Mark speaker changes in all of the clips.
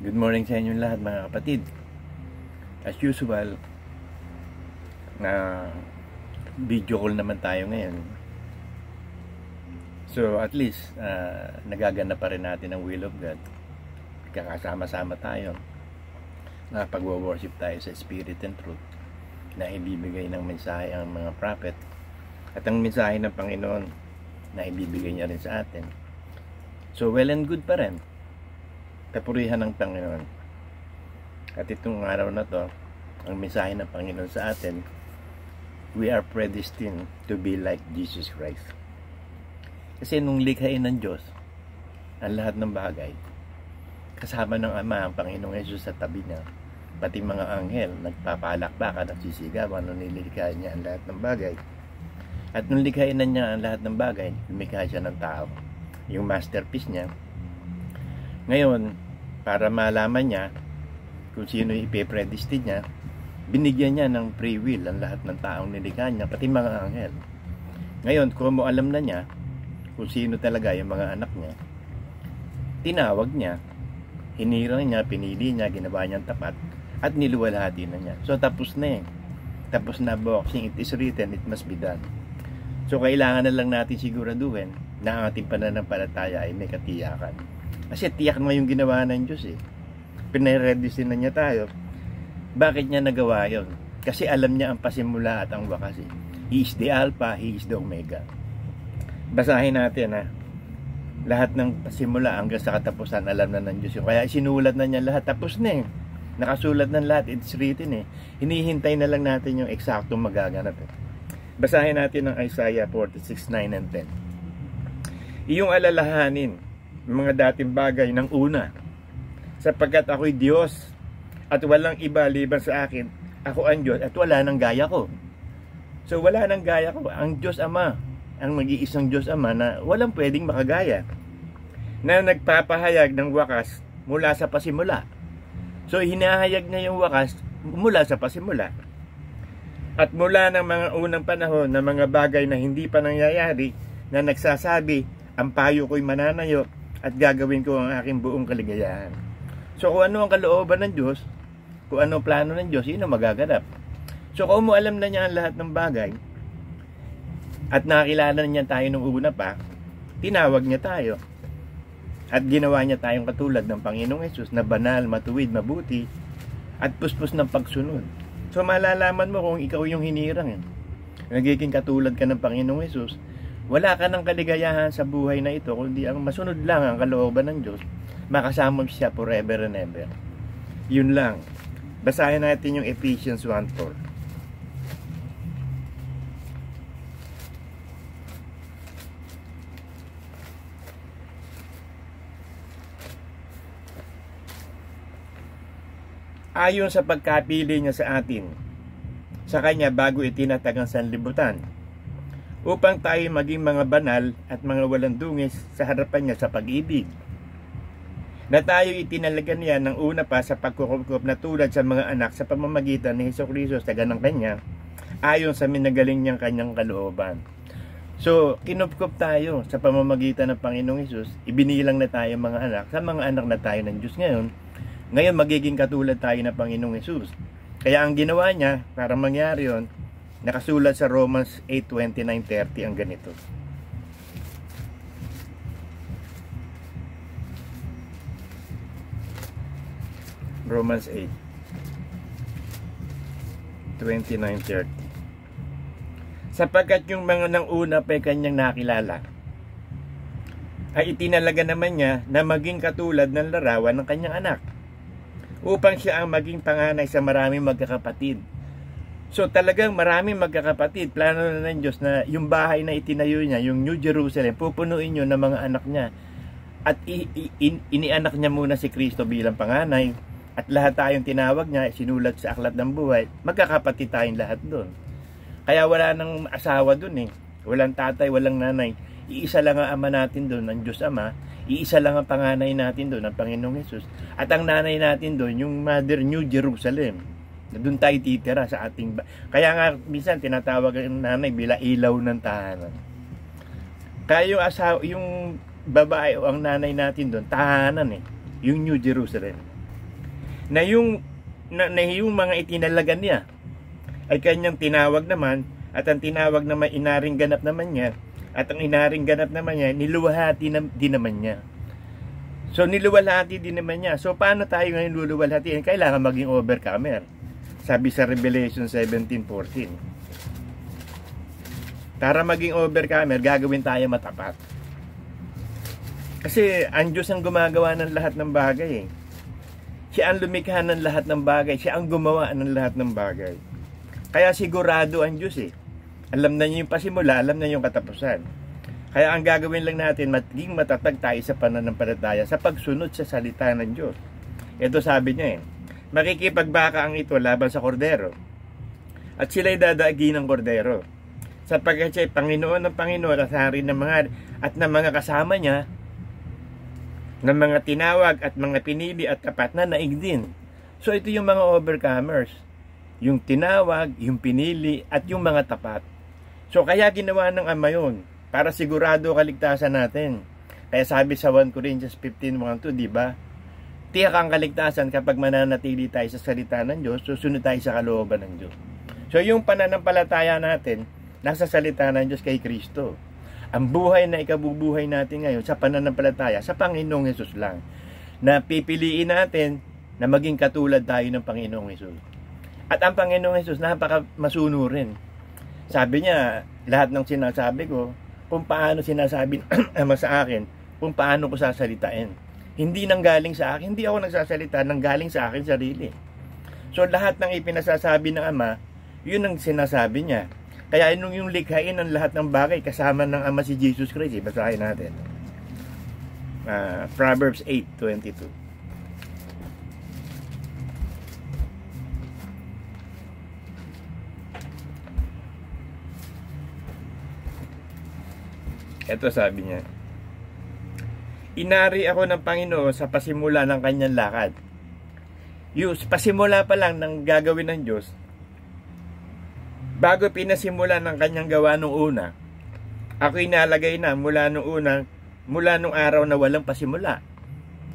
Speaker 1: Good morning sa inyo lahat mga kapatid. As usual, na video call naman tayo ngayon. So at least nagagana pa rin natin ang will of God. Kakasama-sama tayo. Pag-worship tayo sa Spirit and Truth na ibibigay ng mensahe ang mga prophet at ang mensahe ng Panginoon na ibibigay niya rin sa atin. So well and good pa rin. Kapurihan ng Panginoon. At itong araw na to, ang mensahe ng Panginoon sa atin, we are predestined to be like Jesus Christ. Kasi nung likhain ng Diyos ang lahat ng bagay, kasama ng Ama ang Panginoong Yesus sa tabi niya, pati mga anghel nagpapalakpakan at sisigawan nung nilikhain niya ang lahat ng bagay. At nung likhain na niya ang lahat ng bagay, lumikha siya ng tao, yung masterpiece niya. Ngayon, para malaman niya kung sino ipepredestined niya, binigyan niya ng free will ang lahat ng taong nilikha niya, pati mga anghel. Ngayon, kung mo alam na niya kung sino talaga yung mga anak niya, tinawag niya, hinirang niya, pinili niya, ginawa niyang tapat, at niluwalhati na niya. So, tapos na eh. Tapos na boxing. It is written, it must be done. So, kailangan na lang natin siguraduhin na ang ating pananampalataya ay may katiyakan. Kasi tiyak na yung ginawa ng Diyos eh. Pinare-redestin na niya tayo. Bakit niya nagawa yun? Kasi alam niya ang pasimula at ang wakas eh. He is the Alpha, He is the Omega. Basahin natin ha. Lahat ng pasimula hanggang sa katapusan alam na ng Diyos yun. Kaya sinulat na niya lahat. Tapos na eh. Nakasulat ng lahat. It's written eh. Hinihintay na lang natin yung eksaktong magaganap eh. Basahin natin ang Isaiah 46:9 and 10. Iyong alalahanin mga dating bagay ng una, sapagkat ako'y Diyos at walang iba liban sa akin. Ako ang Diyos at wala nang gaya ko. So wala nang gaya ko. Ang Diyos Ama, ang mag-iisang Diyos Ama na walang pwedeng makagaya, na nagpapahayag ng wakas mula sa pasimula. So hinahayag niya yung wakas mula sa pasimula. At mula ng mga unang panahon na mga bagay na hindi pa nangyayari, na nagsasabi, ang payo ko'y mananayo at gagawin ko ang aking buong kaligayahan. So kung ano ang kalooban ng Diyos, kung ano ang plano ng Diyos, yun ang magaganap. So kung mo alam na niya ang lahat ng bagay at nakilala niya tayo nung una pa, tinawag niya tayo at ginawa niya tayong katulad ng Panginoong Yesus na banal, matuwid, mabuti at puspos ng pagsunod. So malalaman mo kung ikaw yung hinirang eh. Nagiging katulad ka ng Panginoong Yesus, wala ka ng kaligayahan sa buhay na ito kundi ang masunod lang ang kalooban ng Diyos, makasama siya forever and ever. Yun lang. Basahin natin yung Ephesians 1:4. Ayon sa pagkapili niya sa atin, sa Kanya bago itinatag ang sanlibutan, upang tayo maging mga banal at mga walang dungis sa harapan niya sa pag-ibig. Na tayo itinalaga niya ng una pa sa pagkukup na tulad sa mga anak sa pamamagitan ni Hesukristo sa ganang Kanya, ayon sa minagaling niyang Kanyang kalooban. So, kinupkup tayo sa pamamagitan ng Panginoong Hesus, ibinilang na tayo mga anak, sa mga anak na tayo ng Diyos ngayon. Ngayon, magiging katulad tayo ng Panginoong Hesus. Kaya ang ginawa niya, para mangyari yun, nakasulat sa Romans 8:29-30 ang ganito. Romans 8:29-30. Sapagkat yung mga nang una pa kanyang nakilala, ay itinalaga naman niya na maging katulad ng larawan ng kanyang anak, upang siya ang maging panganay sa maraming magkakapatid. So talagang maraming magkakapatid. Plano na ng Diyos na yung bahay na itinayo niya, yung New Jerusalem, pupunuin yun ng mga anak niya. At inianak niya muna si Kristo bilang panganay. At lahat tayong tinawag niya, sinulat sa aklat ng buhay. Magkakapatid tayong lahat doon. Kaya wala nang asawa doon eh. Walang tatay, walang nanay. Iisa lang ang ama natin doon, ang Diyos Ama. Iisa lang ang panganay natin doon, ang Panginoong Hesus. At ang nanay natin doon, yung Mother New Jerusalem. Doon tayo titira sa ating kaya nga minsan tinatawag ang nanay bila ilaw ng tahanan. Kaya yung asawa, yung babae o ang nanay natin doon, tahanan eh, yung New Jerusalem. na yung mga itinalagan niya ay kanyang tinawag naman, at ang tinawag naman inaring ganap naman niya, at ang inaring ganap naman niya niluwalhati din naman niya. So niluwalhati din naman niya. So paano tayo ngayon luluwalhati? Kailangan maging overcomer. Sabi sa Revelation 17:14. Para maging overcomer, gagawin tayo matapat. Kasi ang Diyos ang gumagawa ng lahat ng bagay. Siya ang lumikha ng lahat ng bagay. Siya ang gumawa ng lahat ng bagay. Kaya sigurado ang Diyos Alam na niya yung pasimula, alam na niya yung katapusan. Kaya ang gagawin lang natin, maging matatag tayo sa pananampalataya sa pagsunod sa salita ng Diyos. Ito sabi niya makikipagbaka ang ito laban sa kordero, at sila'y dadaagi ng kordero, sapagkat siya'y Panginoon ng Panginoon at hari ng mga kasama niya, ng mga tinawag at mga pinili at tapat na naig din. So ito yung mga overcomers, yung tinawag, yung pinili at yung mga tapat. So kaya ginawa ng Ama yun, para sigurado kaligtasan natin. Kaya sabi sa 1 Corinthians 15:1-2, di ba? Tiyak ang kaligtasan kapag mananatili tayo sa salita ng Diyos, susunod tayo sa kalooban ng Diyos. So yung pananampalataya natin, nasa salita ng Diyos kay Kristo. Ang buhay na ikabubuhay natin ngayon sa pananampalataya sa Panginoong Hesus lang. Na pipiliin natin na maging katulad tayo ng Panginoong Hesus. At ang Panginoong Hesus napaka-masunurin. Sabi niya, lahat ng sinasabi ko, kung paano sinasabi Ama sa akin, kung paano ko sasalitain. Hindi nanggaling sa akin, hindi ako nagsasalita, nanggaling sa akin sarili. So lahat ng ipinasasabi ng Ama, yun ang sinasabi niya. Kaya yung likhain ng lahat ng bagay, kasama ng Ama si Jesus Christ. Basahin natin. Proverbs 8:22. Ito sabi niya, inari ako ng Panginoon sa pasimula ng kanyang lakad. Yung pasimula pa lang ng gagawin ng Diyos, bago pinasimula ng kanyang gawa nung una, ako inalagay na mula nung araw na walang pasimula.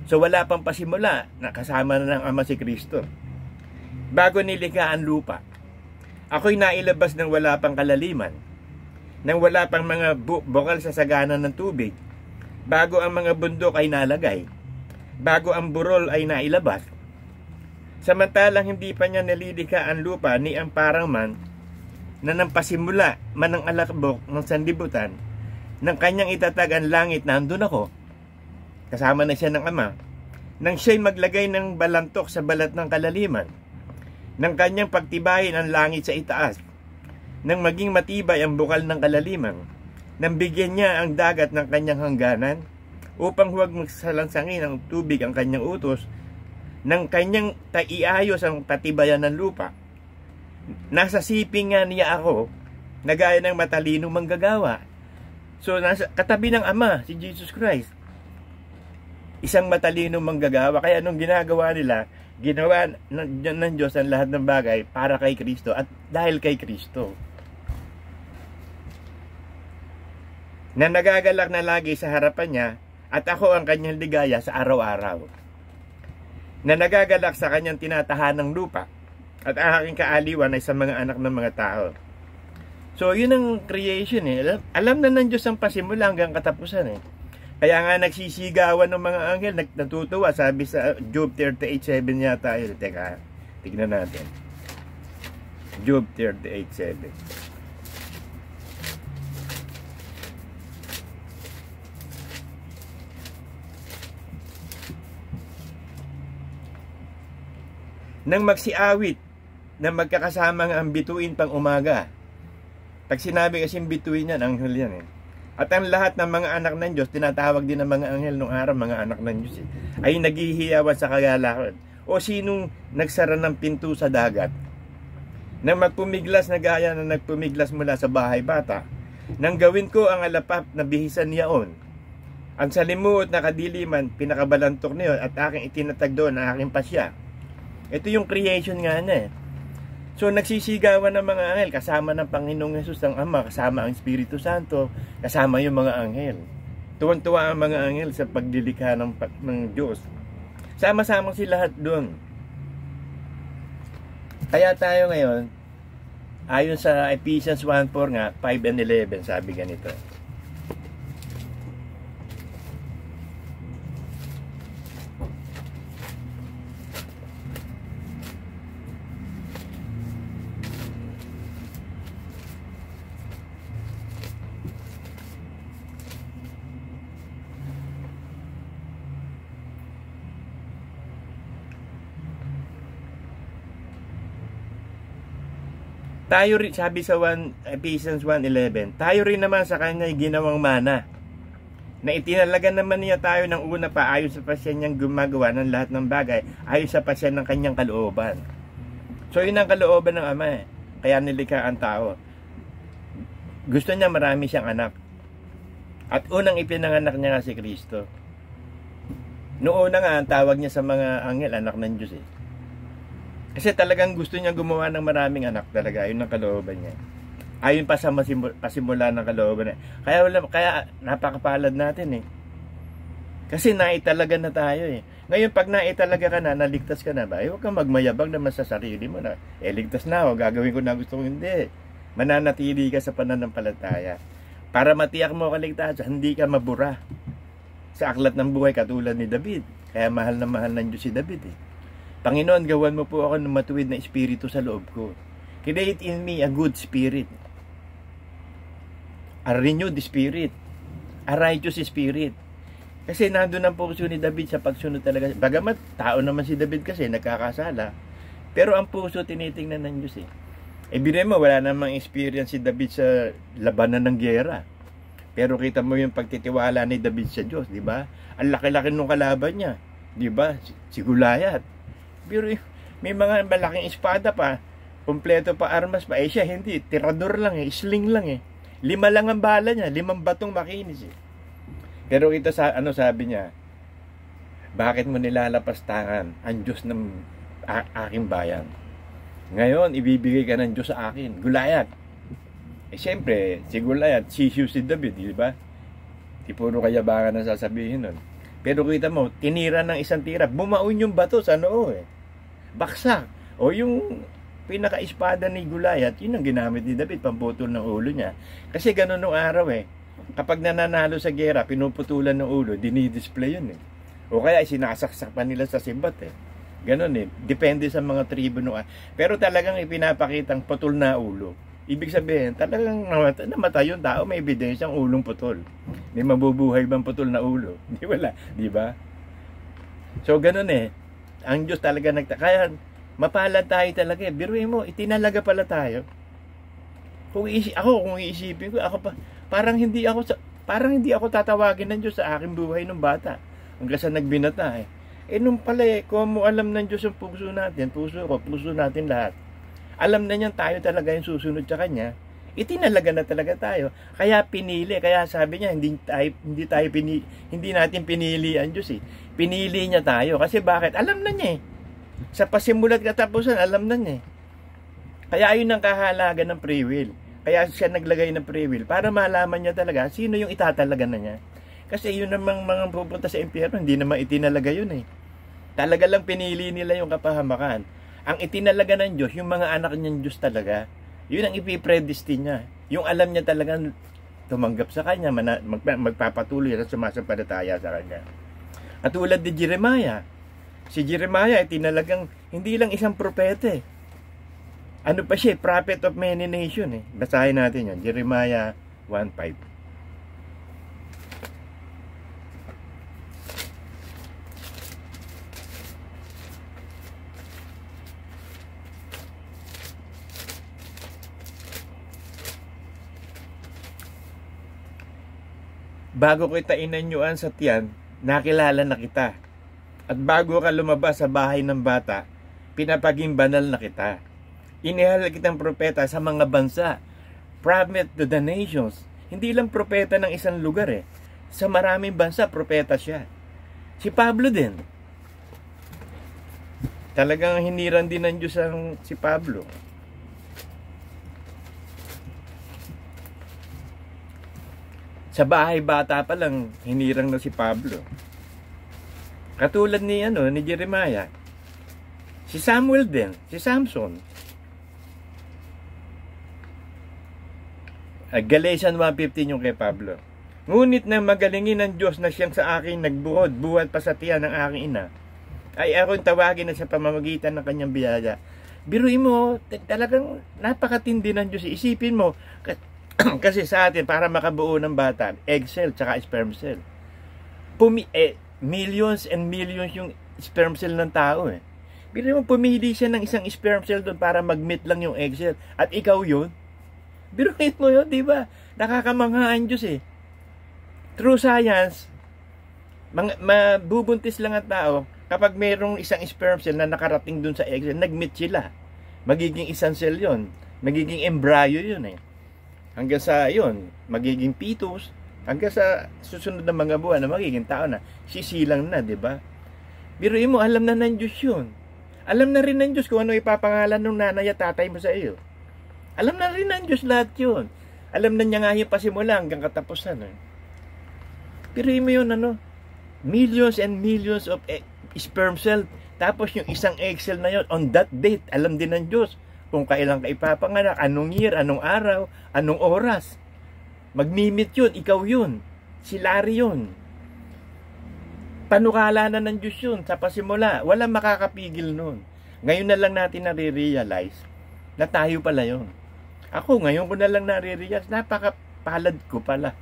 Speaker 1: So wala pang pasimula, nakasama na ng Ama si Kristo. Bago nilikha ang lupa, ako'y nailabas ng wala pang kalaliman, nang wala pang mga bukal sa sagana ng tubig, bago ang mga bundok ay nalagay, bago ang burol ay nailabas. Samantalang hindi pa niya nalilikha ang lupa ni ang parang man na nang pasimula man ang alakbok ng sanlibutan, ng kanyang itatag ang langit, nandun ako. Kasama na siya ng Ama. Nang siya'y maglagay ng balantok sa balat ng kalaliman, ng kanyang pagtibayin ang langit sa itaas, nang maging matibay ang bukal ng kalaliman, nang bigyan niya ang dagat ng kanyang hangganan, upang huwag magsalansangin ng tubig ang kanyang utos, nang kanyang taiayos ang patibayan ng lupa. Nasa siping nga niya ako, na gaya ng matalinong manggagawa. So nasa katabi ng Ama, si Jesus Christ, isang matalinong manggagawa. Kaya anong ginagawa nila, ginawa ng Diyos ang lahat ng bagay para kay Kristo at dahil kay Kristo. Na nagagalak na lagi sa harapan niya, at ako ang kanyang ligaya sa araw-araw. Na nagagalak sa kanyang tinatahanang lupa, at ang aking kaaliwan ay sa mga anak ng mga tao. So yun ang creation Alam na ng Diyos ang pasimula hanggang katapusan Kaya nga nagsisigawan ng mga anghel, natutuwa. Sabi sa Job 38:7 yata Teka, tignan natin. Job 38:7. Nang magsiawit na magkakasama ang bituin pang umaga. Pag sinabi kasing bituin yan, anghel yan At ang lahat ng mga anak ng Diyos, tinatawag din ng mga anghel nung araw, mga anak ng Diyos ay naghihiyawan sa kagalakan. O sinong nagsara ng pinto sa dagat, nang magpumiglas na gaya na nagpumiglas mula sa bahay bata, nang gawin ko ang alapap na bihisan niyaon, ang salimuot na kadiliman, pinakabalantok niyon, at aking itinatag doon ang aking pasya. Ito yung creation nga na So nagsisigawan ng mga anghel, kasama ng Panginoong Hesus ang Ama, kasama ang Espiritu Santo, kasama yung mga anghel. Tuwang-tuwa ang mga anghel sa pagdilikha ng Diyos. Sama-sama sila lahat doon. Kaya tayo ngayon, ayon sa Ephesians 1:4 nga, 5 and 11, sabi ganito. Tayo rin, sabi sa Ephesians 1:11, tayo rin naman sa kanya ginawang mana, na itinalaga naman niya tayo ng una pa ayon sa pasya niyang gumagawa ng lahat ng bagay, ayon sa pasya ng kanyang kalooban. So yun ang kalooban ng Ama, kaya nilikha ang tao. Gusto niya marami siyang anak. At unang ipinanganak niya nga si Kristo. Noon nga, ang tawag niya sa mga anghel, anak ng Diyos eh. Kasi talagang gusto niya gumawa ng maraming anak talaga. Ayun ang kalooban niya. Ayun pa sa pasimula ng kalooban niya. Kaya napakapalad natin eh. Kasi naitalaga na tayo eh. Ngayon pag naitalaga ka na, naligtas ka na ba? Huwag kang magmayabang naman sa sarili mo na. Ligtas na ako, gagawin ko na gusto ko. Hindi. Mananatili ka sa pananampalataya. Para matiyak mo kaligtasan, hindi ka mabura sa aklat ng buhay katulad ni David. Kaya mahal na mahal ng Diyos si David eh. Panginoon, gawan mo po ako ng matuwid na espiritu sa loob ko. Create in me a good spirit, a renewed spirit, a righteous spirit. Kasi nandun ang puso ni David sa pagsunod talaga. Bagamat tao naman si David kasi nagkakasala, pero ang puso tinitingnan ng Diyos eh. Ibigay mo, wala namang experience si David sa labanan ng giyera. Pero kita mo yung pagtitiwala ni David sa Diyos, di ba? Ang laki-laki nung kalaban niya, di ba? Si Goliath. Pero may mga malaking espada pa, kompleto pa armas pa. Siya hindi, tirador lang eh, sling lang eh. 5 lang ang bala niya, 5 batong makinis eh. Pero ito sabi niya, bakit mo nilalapastangan ang Diyos ng aking bayan? Ngayon, ibibigay ka ng Diyos sa akin. Goliath. Siyempre, si Goliath, si David, di ba? Di puro kayabangan ang sasabihin nun. Pero kita mo, tinira ng isang tira, bumaon yung bato sa noo eh. Baksak. O yung pinaka-espada ni Goliath, yun ang ginamit ni David, pamputol ng ulo niya. Kasi ganun nung araw eh. Kapag nananalo sa gera, pinuputulan ng ulo, dinidisplay yun eh. O kaya sinasaksak pa nila sa simbat eh. Ganun eh. Depende sa mga tribo nung pero talagang ipinapakitang putol na ulo. Ibig sabihin, talagang namatay yung tao, may ebidensyang ulong putol. May mabubuhay bang putol na ulo? Di wala, di ba? So ganun eh. Ang Diyos talaga kaya mapalad tayo talaga eh. Biruin mo, itinalaga pala tayo. Kung iisipin ko, parang hindi ako tatawagin ng Diyos sa aking buhay ng bata. Hanggang sa nagbinata eh. Nung pala eh, kung mo alam ng Diyos yung puso natin, puso ko, puso natin lahat. Alam na niyan tayo talaga yung susunod sa Kanya. Itinalaga na talaga tayo. Kaya pinili, kaya sabi niya, hindi natin pinili ang Diyos eh. Pinili niya tayo. Kasi bakit? Alam na niya eh. Sa pasimula't katapusan, alam na niya eh. Kaya ayun ang kahalaga ng free will. Kaya siya naglagay ng free will para malaman niya talaga sino yung itatalaga na niya. Kasi yun namang mga pupunta sa impyerno, hindi naman itinalaga yun eh. Talaga lang pinili nila yung kapahamakan. Ang itinalaga ng Diyos, yung mga anak niyang Diyos talaga, yun ang ipipredestine niya. Yung alam niya talagang tumanggap sa Kanya, magpapatuloy at sumasampalataya sa Kanya. Katulad ni Jeremiah. Si Jeremiah ay tinalagang hindi lang isang propeta eh. Ano pa siya? Prophet of many nations eh. Basahin natin yan. Jeremiah 1:5. Bago kita inanyuan sa tiyan, nakilala na kita. At bago ka lumabas sa bahay ng bata, pinapaging banal na kita. Inihal kitang propeta sa mga bansa, prophet to the nations. Hindi lang propeta ng isang lugar eh. Sa maraming bansa, propeta siya. Si Pablo din. Talagang hiniran din ng Diyos si Pablo. Sa bahay bata pa lang, hinirang na si Pablo. Katulad ni Jeremiah. Si Samuel din, si Samson. Galatians 1:15 yung kay Pablo. Ngunit na magalingin ng Diyos na siyang sa akin nagbuod, buhat pa sa tiyan ng aking ina, ay ako'y tawagin na sa pamamagitan ng kanyang biyaya. Biruin mo, talagang napakatindi ng Diyos. Isipin mo, kasi sa atin, para makabuo ng bata, egg cell, tsaka sperm cell. Millions and millions yung sperm cell ng tao eh. Biruin mo, pumili siya ng isang sperm cell doon para mag-meet lang yung egg cell. At ikaw yun. Biruin mo yun, di ba? Nakakamangha ang Diyos eh. True science, mabubuntis lang ang tao kapag mayroong isang sperm cell na nakarating dun sa egg cell, nag-meet sila. Magiging isang cell yun. Magiging embryo yun eh. Hanggang sa yun, magiging fetus. Hanggang sa susunod na mga buwan na magiging tao na. Sisilang na, di ba? Biruin mo, alam na ng Diyos yun. Alam na rin ng Diyos kung ano ipapangalan ng nanay at tatay mo sa iyo. Alam na rin ng Diyos lahat yun. Alam na niya nga yung pasimula hanggang katapusan eh. Biruin mo yun, millions and millions of sperm cell. Tapos yung isang egg cell na yun, on that date, alam din ng Diyos kung kailan ka ipapanganak, anong year, anong araw, anong oras. Magmimit yun, ikaw yun. Si Larry yun. Panukala na ng Diyos yun sa pasimula. Walang makakapigil nun. Ngayon na lang natin nare-realize na tayo pala yun. Ako, ngayon ko na lang nare-realize, napakapalad ko pala.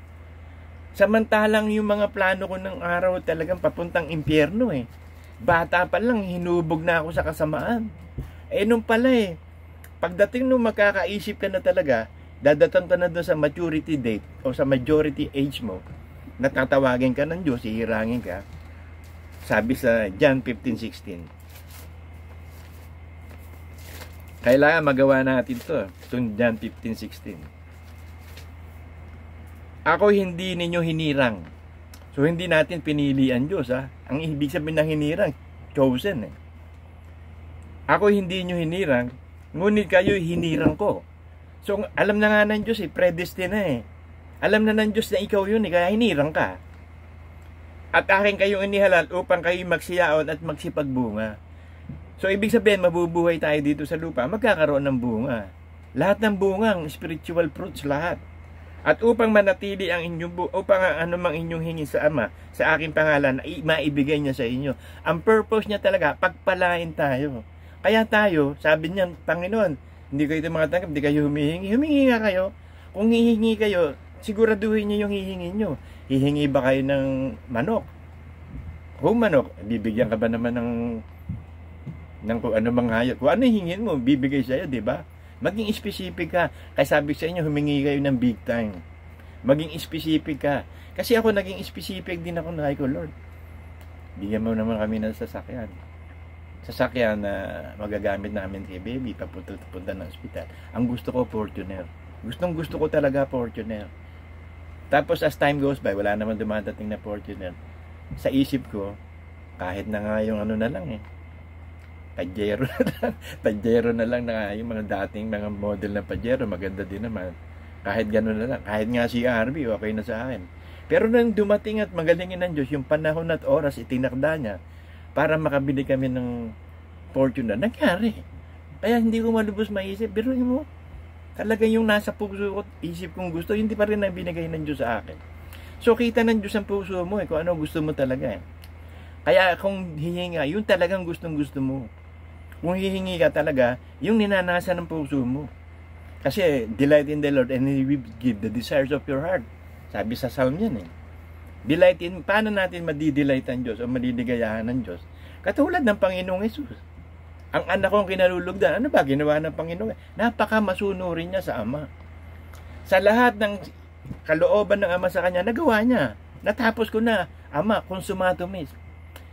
Speaker 1: Samantalang yung mga plano ko ng araw talagang papuntang impyerno eh. Bata pa lang, hinubog na ako sa kasamaan. Nung pala pagdating nung magkakaisip ka na talaga, dadatan ka na doon sa maturity date o sa majority age mo, natatawagin ka ng Diyos, ihirangin ka. Sabi sa John 15:16. Kailangan magawa natin to. Itong John 15:16. Ako hindi ninyo hinirang. So hindi natin pinili ang Diyos ha. Ang ibig sabihin ng hinirang, chosen eh. Ako hindi nyo hinirang, ngunit kayo hinirang ko. So alam na nga ng Diyos predestined na eh. Alam na ng Diyos na ikaw yun kaya hinirang ka. At akin kayong inihalal upang kayo magsiyaon at magsipagbunga. So ibig sabihin mabubuhay tayo dito sa lupa, magkakaroon ng bunga. Lahat ng bunga, spiritual fruits lahat. At upang manatili ang inyong upang anumang inyong hingi sa Ama sa aking pangalan, maibigay niya sa inyo. Ang purpose niya talaga, pagpalain tayo. Kaya tayo, sabi niya, Panginoon, hindi kayo ito mga tanggap, hindi kayo humihingi. Humingi nga kayo. Kung hihingi kayo, siguraduhin niyo yung hihingi niyo. Hihingi ba kayo ng manok? Kung manok, bibigyan ka ba naman ng kung ano mga hayop? Kung ano hingin mo, bibigay sa'yo, di ba? Maging specific ka. Kaya sabi sa inyo, humingi kayo ng big time. Maging specific ka. Kasi ako naging specific din ako na ko, Lord. Bigyan mo naman kami ng sasakyan. Sasakyan na magagamit namin kay baby papunta ng ospital. Ang gusto ko, Fortuner. Gusto ko talaga Fortuner. Tapos as time goes by, wala naman dumadating na Fortuner. Sa isip ko, kahit na nga yung ano na lang Pajero na lang na yung mga dating mga model na Pajero, maganda din naman. Kahit gano'n na lang, kahit nga si RB, okay na sa akin. Pero nang dumating at magalingin ng Diyos, yung panahon at oras itinakda niya para makabili kami ng Fortune na nangyari. Kaya hindi ko malubos maisip, pero mo, talaga yung nasa puso ko, isip kong gusto, hindi pa rin na binigay ng Diyos sa akin. So kita ng Diyos ang puso mo kung ano gusto mo talaga Kaya kung hihinga, yun talagang gustong gusto mo. Kung hihingi ka talaga, yung ninanasa ng puso mo. Kasi, delight in the Lord and He will give the desires of your heart. Sabi sa Psalm yan Delight in, paano natin madidelight ang Diyos o madiligayahan ng Diyos? Katulad ng Panginoong Jesus. Ang anak kong kinalulugdan, ano ba ginawa ng Panginoon? Napaka-masunurin niya sa Ama. Sa lahat ng kalooban ng Ama sa Kanya, nagawa niya. Natapos ko na, Ama, consumatum est.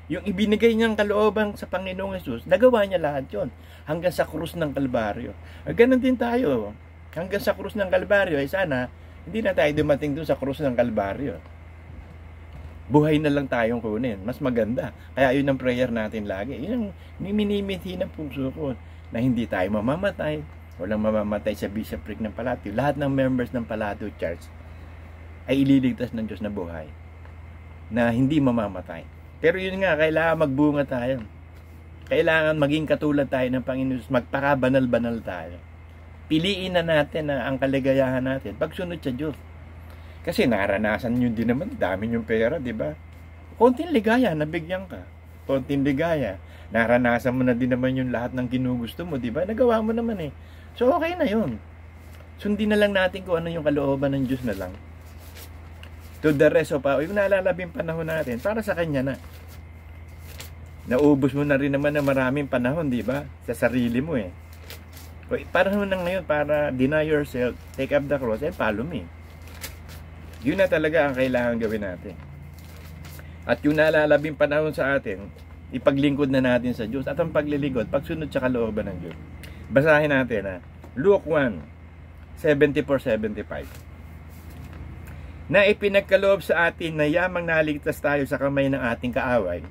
Speaker 1: Yung ibinigay niyang kalooban sa Panginoong Jesus, nagawa niya lahat yon hanggang sa krus ng Kalbaryo. Ganon din tayo. Hanggang sa krus ng Kalbaryo, sana hindi na tayo dumating doon sa krus ng Kalbaryo. Buhay na lang tayong kunin. Mas maganda. Kaya yun ang prayer natin lagi. Yun ang minimithi ng puso ko na hindi tayo mamamatay. Walang mamamatay sa bishopric ng Palatio. Lahat ng members ng Palatio Church ay ililigtas ng Diyos na buhay. Na hindi mamamatay. Pero yun nga, kailangan magbunga tayo. Kailangan maging katulad tayo ng Panginoon. Magpakabanal-banal tayo. piliin na natin na ang kaligayahan natin pagsunod sa Diyos. Kasi naranasan nyo din naman, dami yung pera, di ba? Konting ligaya, nabigyan ka. Konting ligaya. Naranasan mo na din naman yung lahat ng ginugusto mo, di ba? Nagawa mo naman eh. So, okay na yun. Sundin na lang natin kung ano yung kalooban ng Diyos na lang. To the rest of yung nalalabing panahon natin, para sa Kanya na. Naubos mo na rin naman na maraming panahon, di ba? Sa sarili mo eh. Panahon na ngayon para deny yourself, take up the cross, and follow me. Yun na talaga ang kailangan gawin natin. At yung nalalabing panahon sa atin, ipaglingkod na natin sa Diyos. At ang paglilingkod, pagsunod sa kalooban ng Diyos. Basahin natin ha. Luke 1:74-75. Na ipinagkaloob sa atin na yamang naligtas tayo sa kamay ng ating kaaway,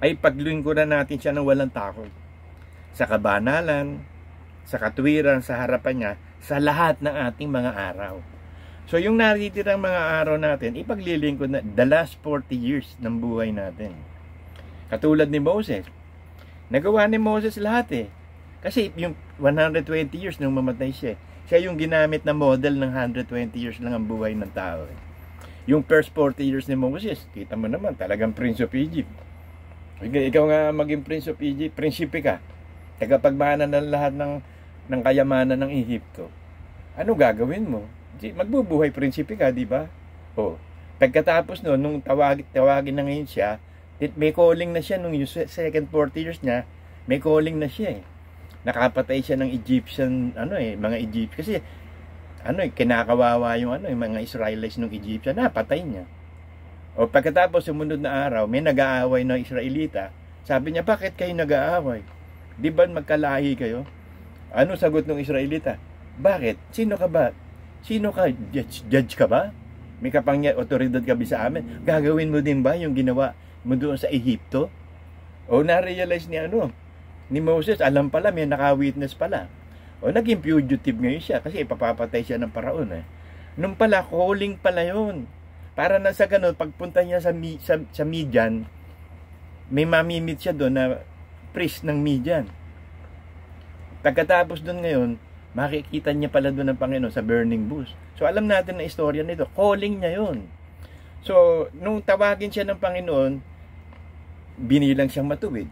Speaker 1: ay paglingkuran natin siya ng walang takot. Sa kabanalan, sa katwiran, sa harapan niya, sa lahat ng ating mga araw. So yung natitirang mga araw natin, ipaglilingkod na the last 40 years ng buhay natin. Katulad ni Moses. Nagawa ni Moses lahat eh. Kasi yung 120 years nung mamatay siya, siya yung ginamit na model ng 120 years lang ang buhay ng tao eh. Yung first 40 years ni Moses, kita mo naman, talagang Prince of Egypt. Ikaw nga maging Prince of Egypt, prinsipe ka. Tagapagmana ng lahat ng kayamanan ng Ehipto. Ano gagawin mo? Magbubuhay prinsipe ka, di ba? O, pagkatapos no, nung tawagin na ngayon siya, may calling na siya nung second 40 years niya, may calling na siya eh. Nakapatay siya ng Egyptian, mga Egypt. Kasi, kinakawawa yung mga Israelites ng Egyptian, napatay niya. O pagkatapos, sumunod na araw, may nag-aaway ng Israelita. Sabi niya, bakit kayo nag-aaway? Di ba magkalahi kayo? Ano sagot ng Israelita? Bakit? Sino ka ba? Sino ka? Judge ka ba? May otoridad ka ba sa amin? Gagawin mo din ba yung ginawa mo doon sa Ehipto? O na-realize ni Moses, alam pala, may naka-witness pala. O naging fugitive ngayon siya kasi ipapapatay siya ng paraon eh. Nung pala, calling pala yun. Para na sa ganun, pagpunta niya sa Midian, may mamimit siya doon na priest ng Midian. Pagkatapos doon ngayon, makikita niya pala doon ng Panginoon sa burning bush. So alam natin na istorya nito, calling niya yun. So nung tawagin siya ng Panginoon, binilang siyang matuwid.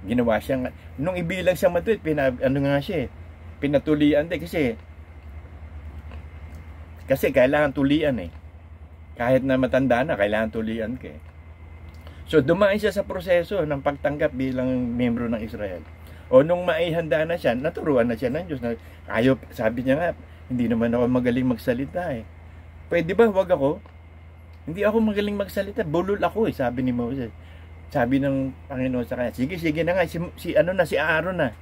Speaker 1: Ginawa siyang, nung ibilang siyang matuwid, pinatulian din kasi kailangan tulian eh. Kahit na matanda na, kailangan tulian ka eh. So dumaan siya sa proseso ng pagtanggap bilang miyembro ng Israel. O nung maihanda na siya, naturuan na siya ng Diyos. Sabi niya nga, hindi naman ako magaling magsalita eh. Pwede ba, wag ako? Hindi ako magaling magsalita, bulol ako eh, sabi ni Moses. Sabi ng Panginoon sa kanya, sige na nga, si Aaron na,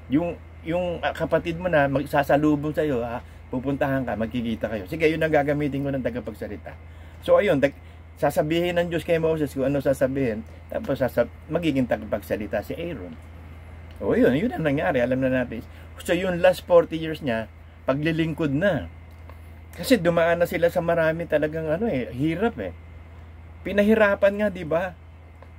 Speaker 1: yung kapatid mo na, magsasalubong sa'yo, pupuntahan ka, magkikita kayo. Sige, yun ang gagamitin ko ng tagapagsalita. So ayun, sasabihin ng Diyos kay Moses kung ano sasabihin, tapos magiging tagapagsalita si Aaron. O yun ang nangyari, alam na natin. So yung last 40 years niya, paglilingkod na. Kasi dumaan na sila sa marami talagang hirap eh. Pinahirapan nga, di ba?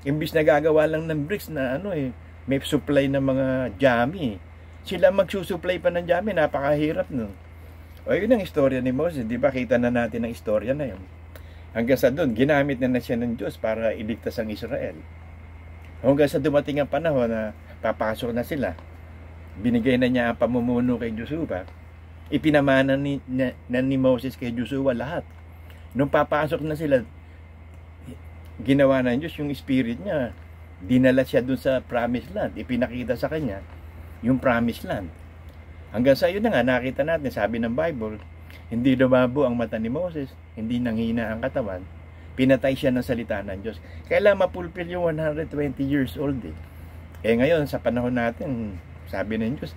Speaker 1: Imbis na gagawa lang ng bricks na may supply ng mga jami. Sila magsusupply pa ng jami, napakahirap nun. O yun ang istorya ni Moses, di ba? Kita na natin ang istorya na yun. Hanggang sa doon, ginamit na siya ng Diyos para iligtas ang Israel. Hanggang sa dumating ang panahon na papasok na sila, binigay na niya ang pamumuno kay Joshua. Ipinamana ni Moses kay Joshua lahat. Nung papasok na sila, ginawa ng Diyos yung spirit niya. Dinala siya doon sa promised land. Ipinakita sa kanya yung promised land. Hanggang sa yun na nga, nakita natin, sabi ng Bible, hindi lumabo ang mata ni Moses, hindi nanghina ang katawan, pinatay siya ng salita ng Diyos. Kailangan mapulpil yung 120 years old eh. Ngayon, sa panahon natin, sabi ng Diyos,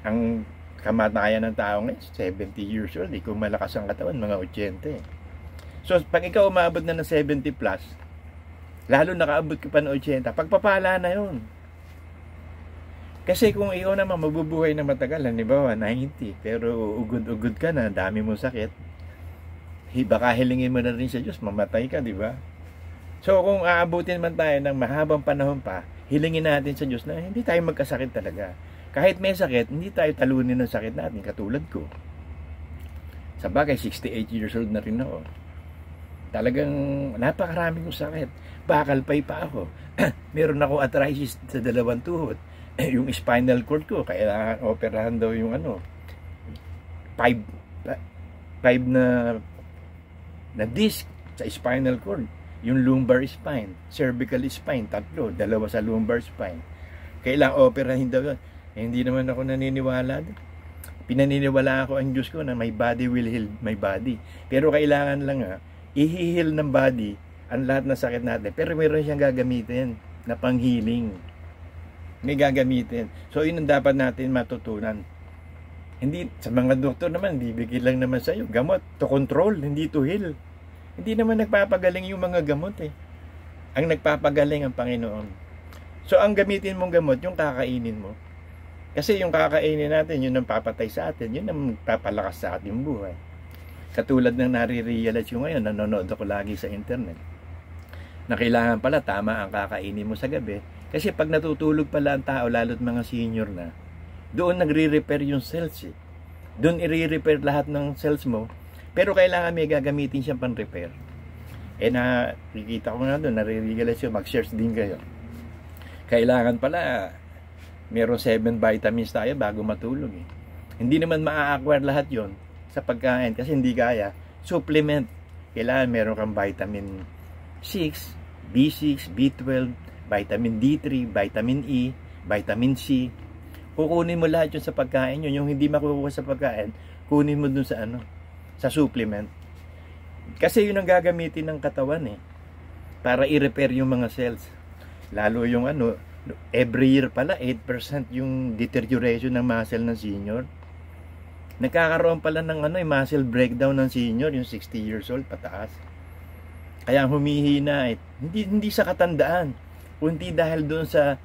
Speaker 1: ang kamatayan ng tao ngayon, 70 years old eh. Kung malakas ang katawan, mga 80 eh. So, pag ikaw umabot na ng 70 plus, lalo nakaabot ka pa ng 80, pagpapala na yun. Kasi kung ikaw naman mabubuhay na matagal, halimbawa 90, pero ugod-ugod ka na, dami mong sakit, baka hilingin mo na rin sa Diyos, mamatay ka, di ba? So kung aabutin man tayo ng mahabang panahon pa, hilingin natin sa Diyos na hindi tayo magkasakit talaga. Kahit may sakit, hindi tayo talunin ng sakit natin, katulad ko. Sa bagay, 68 years old na rin ako. Talagang napakarami kong sakit. Bakalpay pa ako. Meron ako arthritis sa dalawang tuhod. Yung spinal cord ko, kailangan operahan daw yung 5 na disc sa spinal cord. Yung lumbar spine, cervical spine, 3, 2 sa lumbar spine. Kailangan operahin daw yun. Hindi naman ako naniniwala doon. Pinaniniwala ako ang Diyos ko na my body will heal my body. Pero kailangan lang i-heal ng body ang lahat ng sakit natin. Pero meron siyang gagamitin na pang-healing. May gagamitin. So, yun ang dapat natin matutunan. Hindi, sa mga doktor naman, bibigyan lang naman sa'yo gamot to control, hindi to heal. Hindi naman nagpapagaling yung mga gamot eh. Ang nagpapagaling ang Panginoon. So, ang gamitin mong gamot, yung kakainin mo. Kasi yung kakainin natin, yun ang papatay sa atin, yun ang papalakas sa ating buhay. Katulad ng nare-realize ko ngayon, nanonood ako lagi sa internet, na kailangan pala tama ang kakainin mo sa gabi. Kasi pag natutulog pala ang tao, lalo't mga senior na, doon nagre-repair yung cells eh. Doon i-repair lahat ng cells mo, pero kailangan may gagamitin siyang pang-repair. Nakikita ko nga doon, nare-realize ko, mag-search din kayo. Kailangan pala, meron 7 vitamins tayo bago matulog eh. Hindi naman maa-acquire lahat yon sa pagkain kasi hindi kaya. Supplement. Kailangan meron kang vitamin 6, B6, B12, vitamin D3, vitamin E, vitamin C. Kukunin mo lahat yun sa pagkain yun. Yung hindi makukuha sa pagkain, kunin mo dun sa sa supplement. Kasi yun ang gagamitin ng katawan eh. Para i-repair yung mga cells. Lalo yung every year pala 8% yung deterioration ng muscle ng senior. Nagkakaroon pala ng muscle breakdown ng senior yung 60 years old pataas. Kaya humihina hindi sa katandaan, kundi dahil doon sa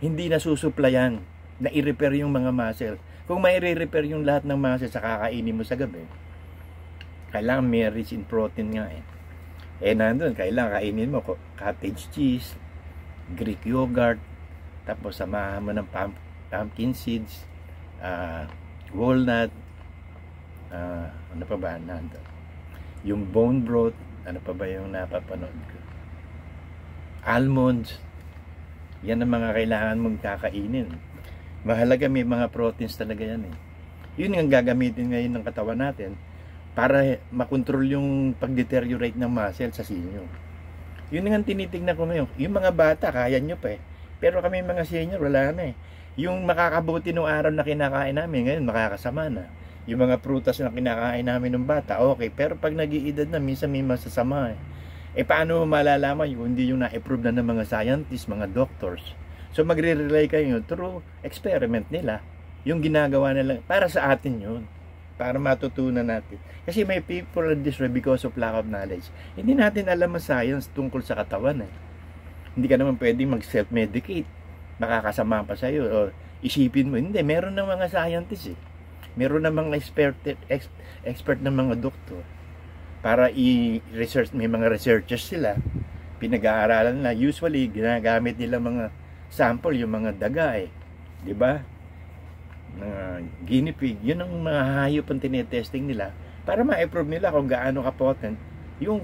Speaker 1: hindi nasusuplayan na i-repair yung mga muscle. Kung may i-repair yung lahat ng muscle sa kakainin mo sa gabi, kailangan may rich in protein nga nandun, kailangan kainin mo cottage cheese, Greek yogurt, tapos samahan mo ng pumpkin seeds, walnut, ano pa ba nandun? Yung bone broth, ano pa ba yung napapanood ko? Almonds. Yan ang mga kailangan mong kakainin. Mahalaga, may mga proteins talaga yan eh. Yun ang gagamitin ngayon ng katawan natin para makontrol yung pag-deteriorate ng muscle sa senior. Yun ang tinitignan ko ngayon. Yung mga bata, kaya nyo pa eh. Pero kami mga senior, wala na eh. Yung makakabuti nung araw na kinakain namin, ngayon makakasama na. Yung mga prutas na kinakain namin ng bata, okay. Pero pag nag-iedad na, minsan may masasama eh. Paano malalaman yung hindi yung na-approve na ng mga scientists, mga doctors? So magre-rely kayo through experiment nila. Yung ginagawa nila, para sa atin yun. Para matutunan natin. Kasi may people are destroyed because of lack of knowledge. Hindi natin alam ang science tungkol sa katawan eh. Hindi ka naman pwedeng mag-self-medicate. Makakasama pa sa'yo. O isipin mo, hindi. Meron ng mga scientists eh. Meron ng mga expert ng mga doktor. Para i-research, may mga researchers sila. Pinag-aaralan na. Usually, ginagamit nila mga sample, yung mga daga eh. Diba? Guinea pig, yun ang mga hayop ang tinetesting nila para ma-approve nila kung gaano ka-potent yung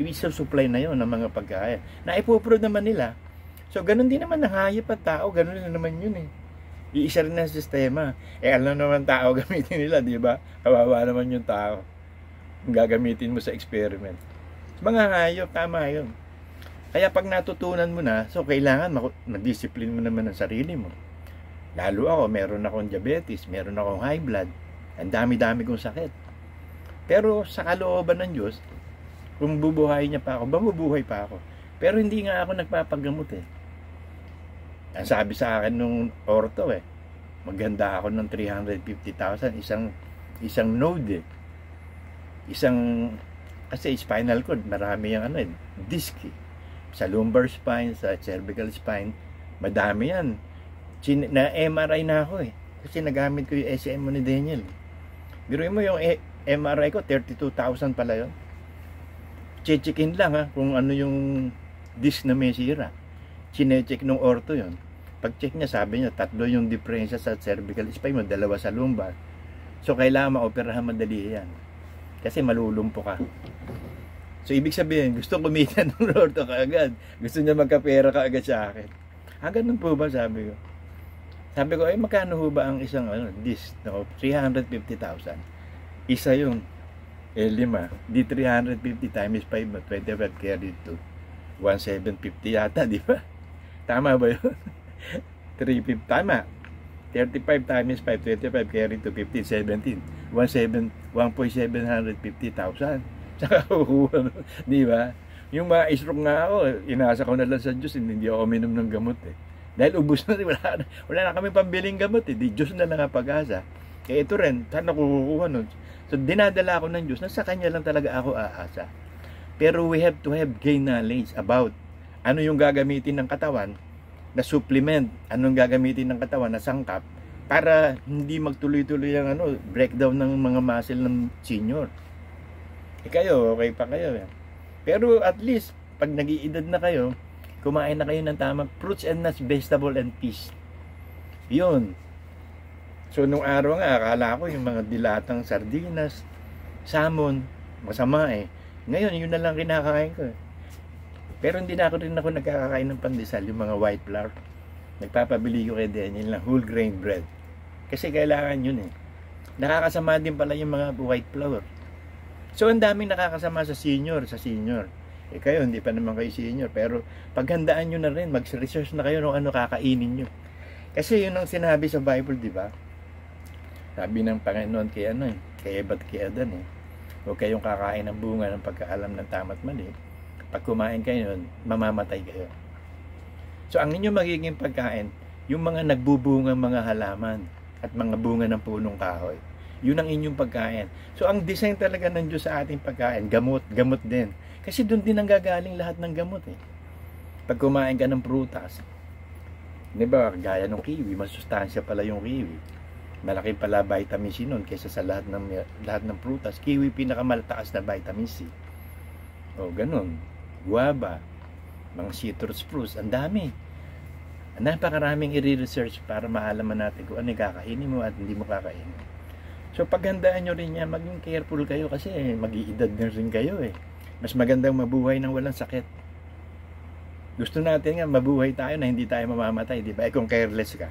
Speaker 1: i-supply na yun ng mga pagkain. Na-approve naman nila. So, ganun din naman ng hayop at tao, ganun din naman yun eh. Iisa rin na sistema. Alam naman tao gamitin nila, di ba? Kawawa naman yung tao. Kung gagamitin mo sa experiment. Mga hayop, tama yun. Kaya pag natutunan mo na, so kailangan ma-discipline mo naman ang sarili mo. Lalo ako, meron akong diabetes, meron akong high blood, ang dami-dami kong sakit. Pero sa kalooban ng Diyos, kung bubuhay niya pa ako, mabubuhay pa ako. Pero hindi nga ako nagpapagamot eh. Ang sabi sa akin nung ortho maganda ako ng 350,000, isang node eh. Kasi spinal cord, marami yung disc eh. Sa lumbar spine, sa cervical spine, madami yan. Na MRI na ako eh. Kasi nagamit ko yung SM mo ni Daniel. Biruin mo yung MRI ko, 32,000 pala yun. Check-in lang kung ano yung disc na may sira. Chine-check nung ortho yun. Pag-check niya, sabi niya, 3 yung diferensya sa cervical spine mo, 2 sa lumbar. So, kailangan maoperahan madali yan. Kasi malulumpo ka. So, ibig sabihin, gusto kumita ng orto kaagad. Gusto niya magkapera kaagad sa akin. Ganun po ba, sabi ko. Sabi ko, magkano ho ba ang isang disc? No? 350,000. Isa yung 5. Di 350 times 5, 25 carry to 1,750 yata, di ba? Tama ba yun? 350, tama. 35 times 5, 25 carry to 15, 17. 1,750,000. Saka kukuha, di ba? Yung mga stroke nga ako, inasa ko na lang sa Diyos, hindi ako uminom ng gamot eh. Dahil ubus na, wala na kami pambiling gamot eh. Di Diyos na lang ang pag-asa. Kaya ito rin, saan ako kukuha nun? So, dinadala ako ng Diyos na sa Kanya lang talaga ako aasa. Pero we have to have gain knowledge about ano yung gagamitin ng katawan na supplement, anong gagamitin ng katawan na sangkap para hindi magtuloy-tuloy ang breakdown ng mga muscle ng senior. Kayo, okay pa kayo. Pero at least, pag nag-iedad na kayo, kumain na kayo ng tamang fruits and nuts, vegetable and fish. Yun. So, nung araw nga, akala ko yung mga dilatang sardinas, salmon, masama eh. Ngayon, yun na lang kinakain ko. Pero hindi na ako nagkakakain ng pandesal, yung mga white flour. Nagpapabili ko kay Daniel ng whole grain bread. Kasi kailangan yun eh. Nakakasama din pala yung mga white flour. So, ang daming nakakasama sa senior. Kayo, hindi pa naman kayo senior. Pero, paghandaan nyo na rin, mag-research na kayo kung ano kakainin nyo. Kasi yun ang sinabi sa Bible, di ba? Sabi ng Panginoon kay kay Eva at kay Adan huwag kayong kakain ng bunga ng pagkaalam ng tama at mali. Pag kumain kayo, mamamatay kayo. So, ang inyong magiging pagkain, yung mga nagbubungang mga halaman at mga bunga ng punong kahoy. Yun ang inyong pagkain. So, ang design talaga ng Diyos sa ating pagkain, gamot din. Kasi doon din ang gagaling lahat ng gamot eh. Pag kumain ka ng prutas, di ba, gaya ng kiwi, masustansya pala yung kiwi. Malaki pala vitamin C nun kaysa sa lahat ng prutas. Kiwi pinakamalataas na vitamin C. O, ganun. Guava, mga citrus fruits, ang dami. Napakaraming i-research para maalaman natin kung ano yung kakainin mo at hindi mo kakainin. So, paghandaan nyo rin yan, maging careful kayo kasi mag-iedad na rin kayo eh. Mas magandang mabuhay ng walang sakit. Gusto natin nga mabuhay tayo na hindi tayo mamamatay, di ba? Kung careless ka,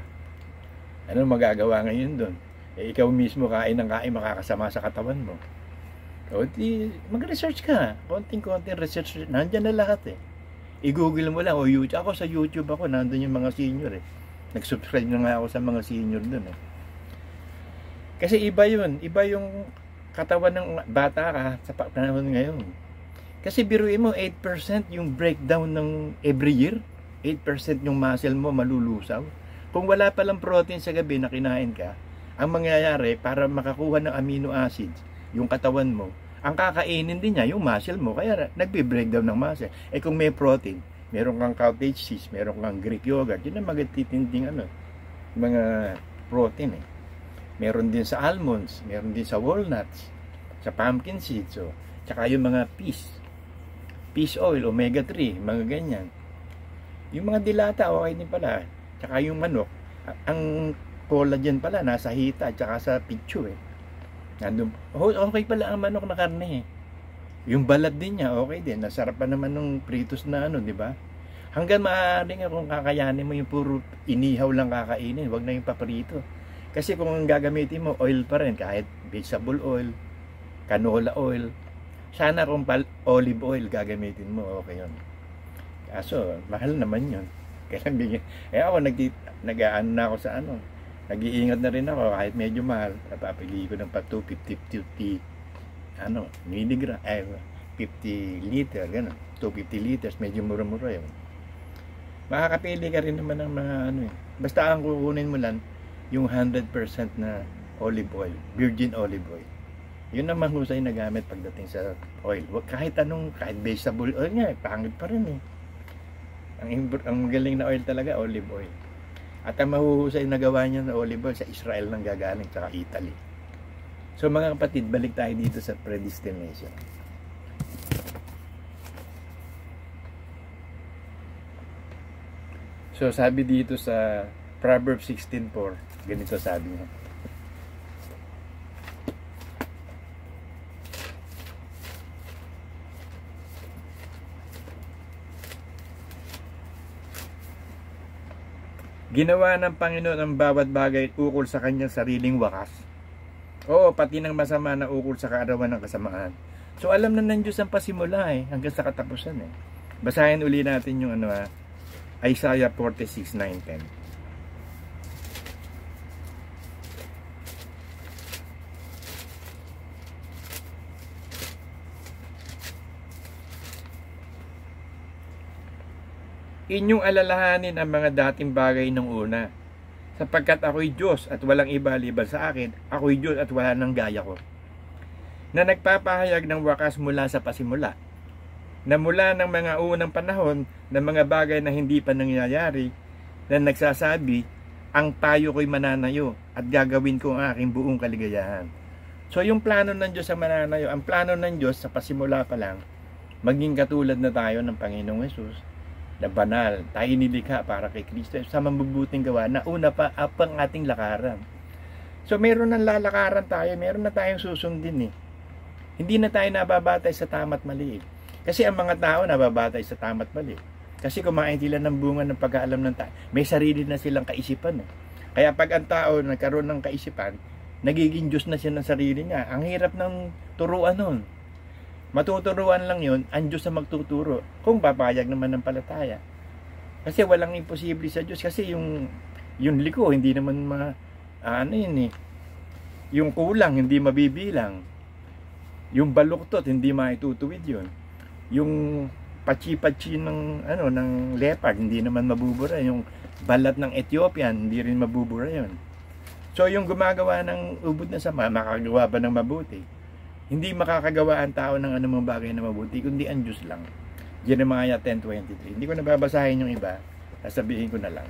Speaker 1: ano magagawa ngayon doon? Ikaw mismo kain ng kain, makakasama sa katawan mo. O di, mag-research ka. Konting-konting research. Nandyan na lahat eh. I-google mo lang. O YouTube. Ako sa YouTube ako. Nandun yung mga senior eh. Nag-subscribe na nga ako sa mga senior doon eh. Kasi iba yun. Iba yung katawan ng bata ka sa panahon ngayon. Kasi biruin mo, 8% yung breakdown ng every year. 8% yung muscle mo malulusaw. Kung wala palang protein sa gabi na kinain ka, ang mangyayari para makakuha ng amino acids, yung katawan mo, ang kakainin din niya, yung muscle mo, kaya nagbe-breakdown ng muscle. Kung may protein, meron kang cottage cheese, meron kang Greek yogurt, yun ang magtitinding mga protein eh. Meron din sa almonds, meron din sa walnuts, sa pumpkin seeds, tsaka yung mga fish oil, omega 3, mga ganyan. Yung mga dilata, okay din pala. Tsaka yung manok, ang collagen pala nasa hita at saka sa pichu eh. Nandun, okay pala ang manok na karne eh. Yung balat din niya, okay din. Nasarap pa naman ng pritos na di ba? Hanggang maaari nga kung kakayanin mo yung puro inihaw lang kakainin, wag na yung paprito. Kasi kung gagamitin mo, oil pa rin, kahit vegetable oil, canola oil, sana kung olive oil gagamitin mo, okay yun. Kaso, mahal naman yun. Kaya ako nag-aano na ako sa nag-iingat na rin ako kahit medyo mahal. Napapili ko ng pa 250 milligram, 50 liter, gano'n. 250 liters, medyo mura-mura yun. Makakapili ka rin naman ng mga Basta ang kukunin mo lang, yung 100% na olive oil, virgin olive oil. Yun naman husay na gamit pagdating sa oil. Kahit vegetable oil nga, pangit pa rin eh. Ang galing na oil talaga, olive oil. At ang mahuhusay na gawa niya na olive oil sa Israel nang gagaling, saka Italy. So mga kapatid, balik tayo dito sa predestination. So sabi dito sa Proverbs 16:4, ganito sabi niya. Ginawa ng Panginoon ang bawat bagay ukol sa kanyang sariling wakas. Oo, pati ng masama na ukol sa kaarawan ng kasamaan. So alam na ng Diyos ang pasimula hanggang sa katapusan Basahin uli natin yung Isaiah 46:9-10. Inyong alalahanin ang mga dating bagay ng una, sapagkat ako'y Diyos at walang iba liban sa akin, ako'y Diyos at wala nang gaya ko, na nagpapahayag ng wakas mula sa pasimula, na mula ng mga unang panahon ng mga bagay na hindi pa nangyayari, na nagsasabi, ang payo ko'y mananayo at gagawin ko ang aking buong kaligayahan. So yung plano ng Diyos sa mananayo, ang plano ng Diyos sa pasimula pa lang, maging katulad na tayo ng Panginoong Hesus, na banal, tayo nilikha para kay Kristo sa mabubuting gawa na una pa ang ating lakaran. So meron ng lalakaran tayo, meron na tayong susundin Hindi na tayo nababatay sa tama't mali Kasi ang mga tao nababatay sa tama't mali. Kasi kumain sila ng bunga ng pag-aalam ng tayo. May sarili na silang kaisipan Kaya pag ang tao nagkaroon ng kaisipan, nagiging Diyos na siya ng sarili niya. Ang hirap ng turuan nun. Matuturuan lang yun, ang Diyos na magtuturo. Kung papayag naman ng palataya. Kasi walang imposible sa Diyos. Kasi yung liko, hindi naman yung kulang, hindi mabibilang. Yung baluktot, hindi maitutuwid yun. Yung patsi-patsi ng leopard, hindi naman mabubura. Yung balat ng Ethiopian, hindi rin mabubura yun. So yung gumagawa ng ubod na sama, makagawa ba ng mabuti? Hindi makakagawa ang tao ng anumang bagay na mabuti, kundi ang Diyos lang. Jeremiah 10:23. Hindi ko nababasahin yung iba, sasabihin ko na lang.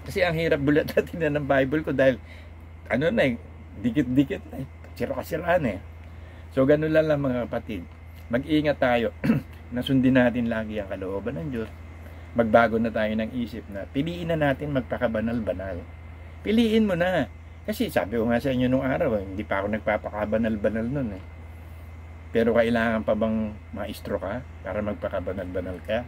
Speaker 1: Kasi ang hirap bulatatin na ng Bible ko dahil, dikit-dikit sira-siraan So, ganun lang mga kapatid. Mag-ingat tayo na sundin natin lagi ang kalooban ng Diyos. Magbago na tayo ng isip na piliin na natin magpakabanal-banal. Piliin mo na. Kasi sabi ko nga sa inyo nung araw, hindi pa ako nagpapakabanal-banal nun Pero kailangan pa bang maestro ka para magpakabanal-banal ka?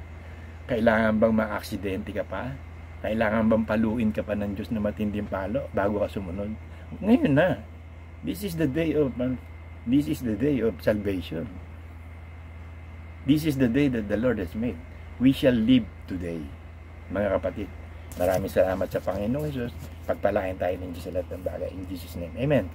Speaker 1: Kailangan bang ma-aksidente ka pa? Kailangan bang paluin ka pa ng Diyos na matinding palo bago ka sumunod? Ngayon na. This is the day of salvation. This is the day that the Lord has made. We shall live today. Mga kapatid, maraming salamat sa Panginoong Hesus. Pagpalain tayo ng Diyos sa lahat ng bagay. In Jesus' name. Amen.